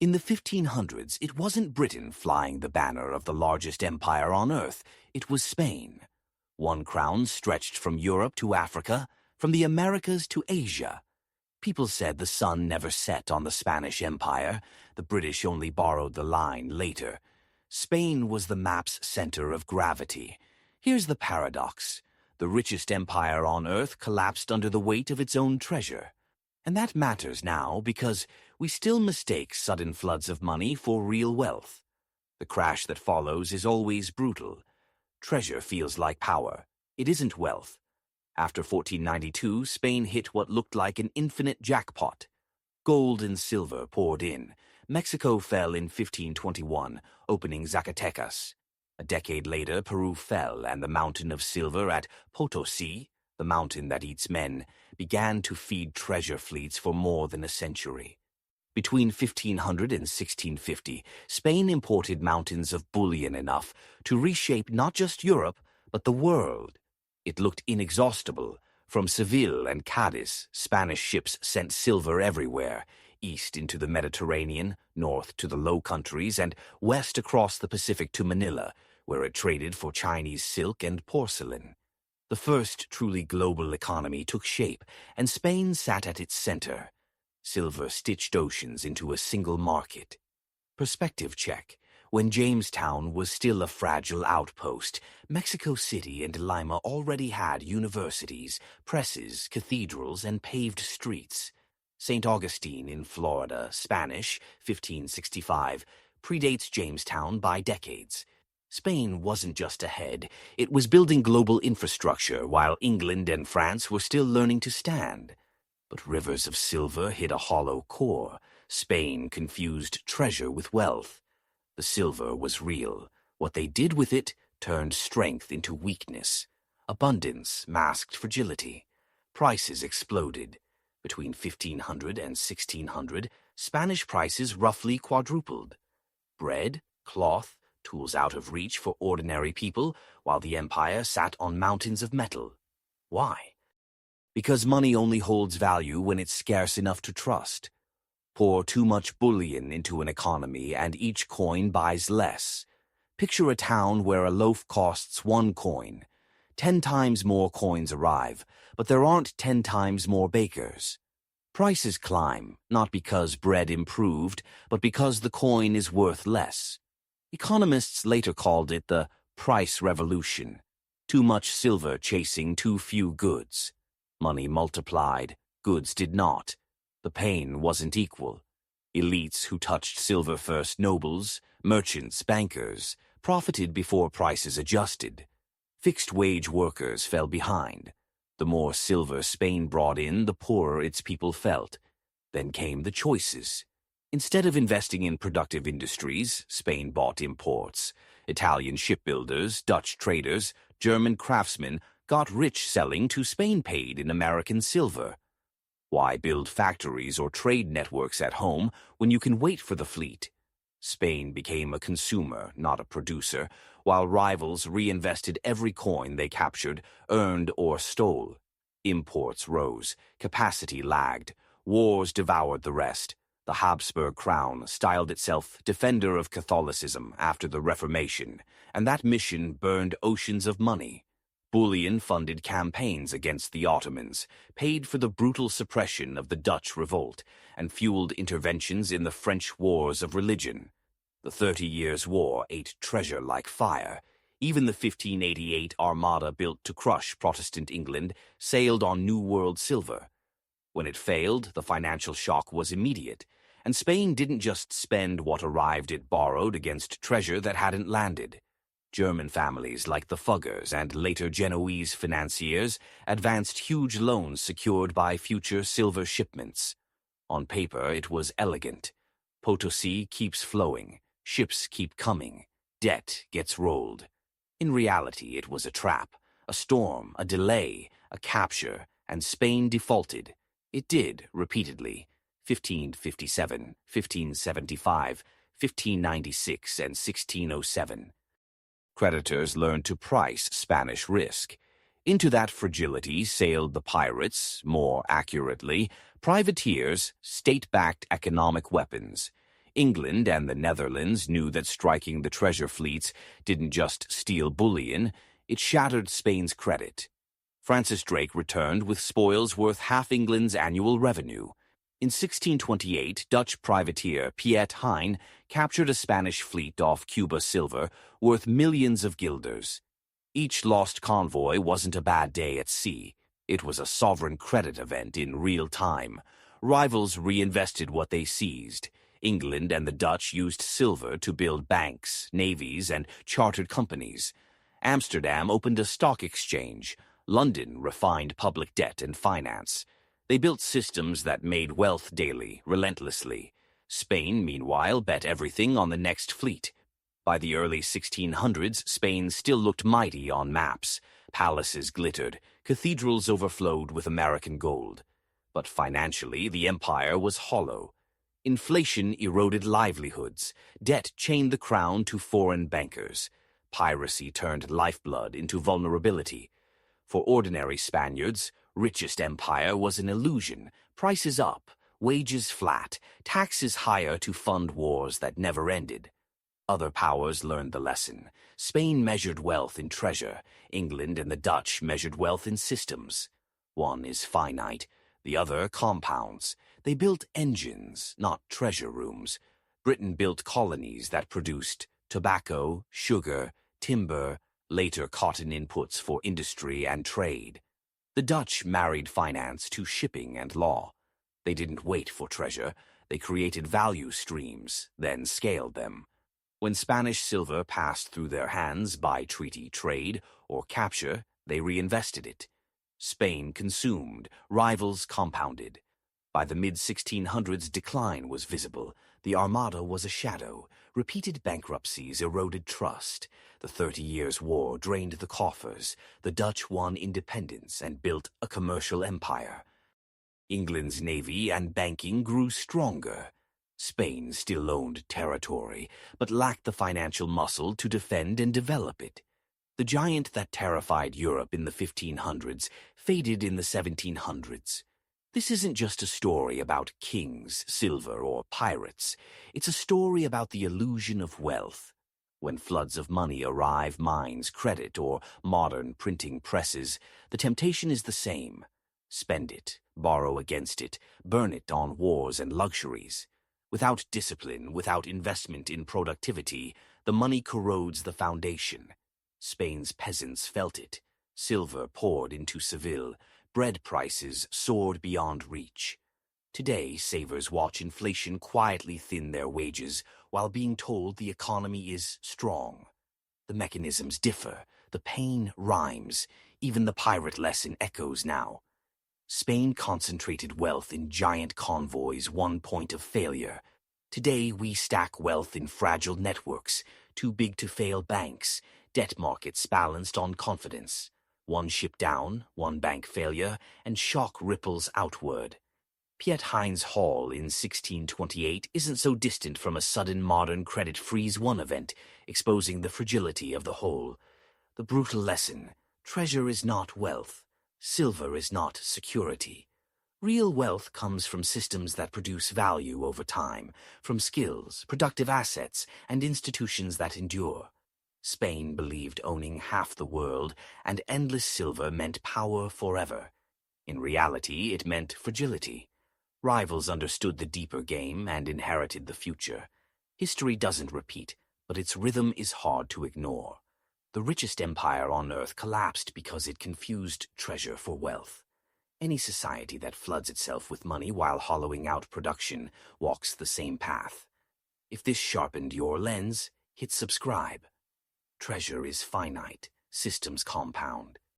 In the 1500s, it wasn't Britain flying the banner of the largest empire on earth. It was Spain. One crown stretched from Europe to Africa, from the Americas to Asia. People said the sun never set on the Spanish Empire. The British only borrowed the line later. Spain was the map's center of gravity. Here's the paradox. The richest empire on earth collapsed under the weight of its own treasure. And that matters now because we still mistake sudden floods of money for real wealth. The crash that follows is always brutal. Treasure feels like power. It isn't wealth. After 1492, Spain hit what looked like an infinite jackpot. Gold and silver poured in. Mexico fell in 1521, opening Zacatecas. A decade later, Peru fell, and the mountain of silver at Potosí, the mountain that eats men, began to feed treasure fleets for more than a century. Between 1500 and 1650, Spain imported mountains of bullion enough to reshape not just Europe, but the world. It looked inexhaustible. From Seville and Cádiz, Spanish ships sent silver everywhere, east into the Mediterranean, north to the Low Countries, and west across the Pacific to Manila, where it traded for Chinese silk and porcelain. The first truly global economy took shape, and Spain sat at its center. Silver stitched oceans into a single market. Perspective check. When Jamestown was still a fragile outpost, Mexico City and Lima already had universities, presses, cathedrals, and paved streets. St. Augustine in Florida, Spanish, 1565, predates Jamestown by decades. Spain wasn't just ahead, it was building global infrastructure while England and France were still learning to stand. But rivers of silver hit a hollow core. Spain confused treasure with wealth. The silver was real. What they did with it turned strength into weakness. Abundance masked fragility. Prices exploded. Between 1500 and 1600, Spanish prices roughly quadrupled. Bread, cloth, tools out of reach for ordinary people, while the empire sat on mountains of metal. Why? Because money only holds value when it's scarce enough to trust. Pour too much bullion into an economy and each coin buys less. Picture a town where a loaf costs 1 coin. 10 times more coins arrive, but there aren't 10 times more bakers. Prices climb, not because bread improved, but because the coin is worth less. Economists later called it the price revolution. Too much silver chasing too few goods. Money multiplied, goods did not. The pain wasn't equal. Elites who touched silver first, nobles, merchants, bankers, profited before prices adjusted. Fixed-wage workers fell behind. The more silver Spain brought in, the poorer its people felt. Then came the choices. Instead of investing in productive industries, Spain bought imports. Italian shipbuilders, Dutch traders, German craftsmen got rich selling to Spain paid in American silver. Why build factories or trade networks at home when you can wait for the fleet? Spain became a consumer, not a producer, while rivals reinvested every coin they captured, earned, or stole. Imports rose, capacity lagged, wars devoured the rest. The Habsburg crown styled itself defender of Catholicism after the Reformation, and that mission burned oceans of money. Bullion funded campaigns against the Ottomans, paid for the brutal suppression of the Dutch revolt, and fueled interventions in the French wars of religion. The 30 Years' War ate treasure like fire. Even the 1588 Armada built to crush Protestant England sailed on New World silver. When it failed, the financial shock was immediate, and Spain didn't just spend what arrived it borrowed against treasure that hadn't landed. German families like the Fuggers and later Genoese financiers advanced huge loans secured by future silver shipments. On paper, it was elegant. Potosí keeps flowing, ships keep coming, debt gets rolled. In reality, it was a trap, a storm, a delay, a capture, and Spain defaulted. It did, repeatedly, 1557, 1575, 1596, and 1607. Creditors learned to price Spanish risk. Into that fragility sailed the pirates, more accurately, privateers, state-backed economic weapons. England and the Netherlands knew that striking the treasure fleets didn't just steal bullion, it shattered Spain's credit. Francis Drake returned with spoils worth half England's annual revenue. In 1628, Dutch privateer Piet Hein captured a Spanish fleet off Cuba silver worth millions of guilders. Each lost convoy wasn't a bad day at sea. It was a sovereign credit event in real time. Rivals reinvested what they seized. England and the Dutch used silver to build banks, navies, and chartered companies. Amsterdam opened a stock exchange. London refined public debt and finance. They built systems that made wealth daily, relentlessly. Spain, meanwhile, bet everything on the next fleet. By the early 1600s, Spain still looked mighty on maps. Palaces glittered, cathedrals overflowed with American gold. But financially, the empire was hollow. Inflation eroded livelihoods. Debt chained the crown to foreign bankers. Piracy turned lifeblood into vulnerability. For ordinary Spaniards, richest empire was an illusion. Prices up, wages flat, taxes higher to fund wars that never ended. Other powers learned the lesson. Spain measured wealth in treasure. England and the Dutch measured wealth in systems. One is finite, the other compounds. They built engines, not treasure rooms. Britain built colonies that produced tobacco, sugar, timber, later cotton inputs for industry and trade. The Dutch married finance to shipping and law. They didn't wait for treasure. They created value streams, then scaled them. When Spanish silver passed through their hands by treaty trade or capture, they reinvested it. Spain consumed, rivals compounded. By the mid-1600s, decline was visible. The Armada was a shadow. Repeated bankruptcies eroded trust. The 30 Years' War drained the coffers. The Dutch won independence and built a commercial empire. England's navy and banking grew stronger. Spain still owned territory, but lacked the financial muscle to defend and develop it. The giant that terrified Europe in the 1500s faded in the 1700s. This isn't just a story about kings, silver, or pirates. It's a story about the illusion of wealth. When floods of money arrive, mines, credit, or modern printing presses, the temptation is the same. Spend it, borrow against it, burn it on wars and luxuries. Without discipline, without investment in productivity, the money corrodes the foundation. Spain's peasants felt it. Silver poured into Seville. Bread prices soared beyond reach. Today, savers watch inflation quietly thin their wages while being told the economy is strong. The mechanisms differ. The pain rhymes. Even the pirate lesson echoes now. Spain concentrated wealth in giant convoys, one point of failure. Today, we stack wealth in fragile networks, too big to fail banks, debt markets balanced on confidence. One ship down, one bank failure, and shock ripples outward. Piet Hein's haul in 1628 isn't so distant from a sudden modern credit freeze one event, exposing the fragility of the whole. The brutal lesson: treasure is not wealth. Silver is not security. Real wealth comes from systems that produce value over time, from skills, productive assets, and institutions that endure. Spain believed owning half the world and endless silver meant power forever. In reality, it meant fragility. Rivals understood the deeper game and inherited the future. History doesn't repeat, but its rhythm is hard to ignore. The richest empire on earth collapsed because it confused treasure for wealth. Any society that floods itself with money while hollowing out production walks the same path. If this sharpened your lens, hit subscribe. Treasure is finite, systems compound.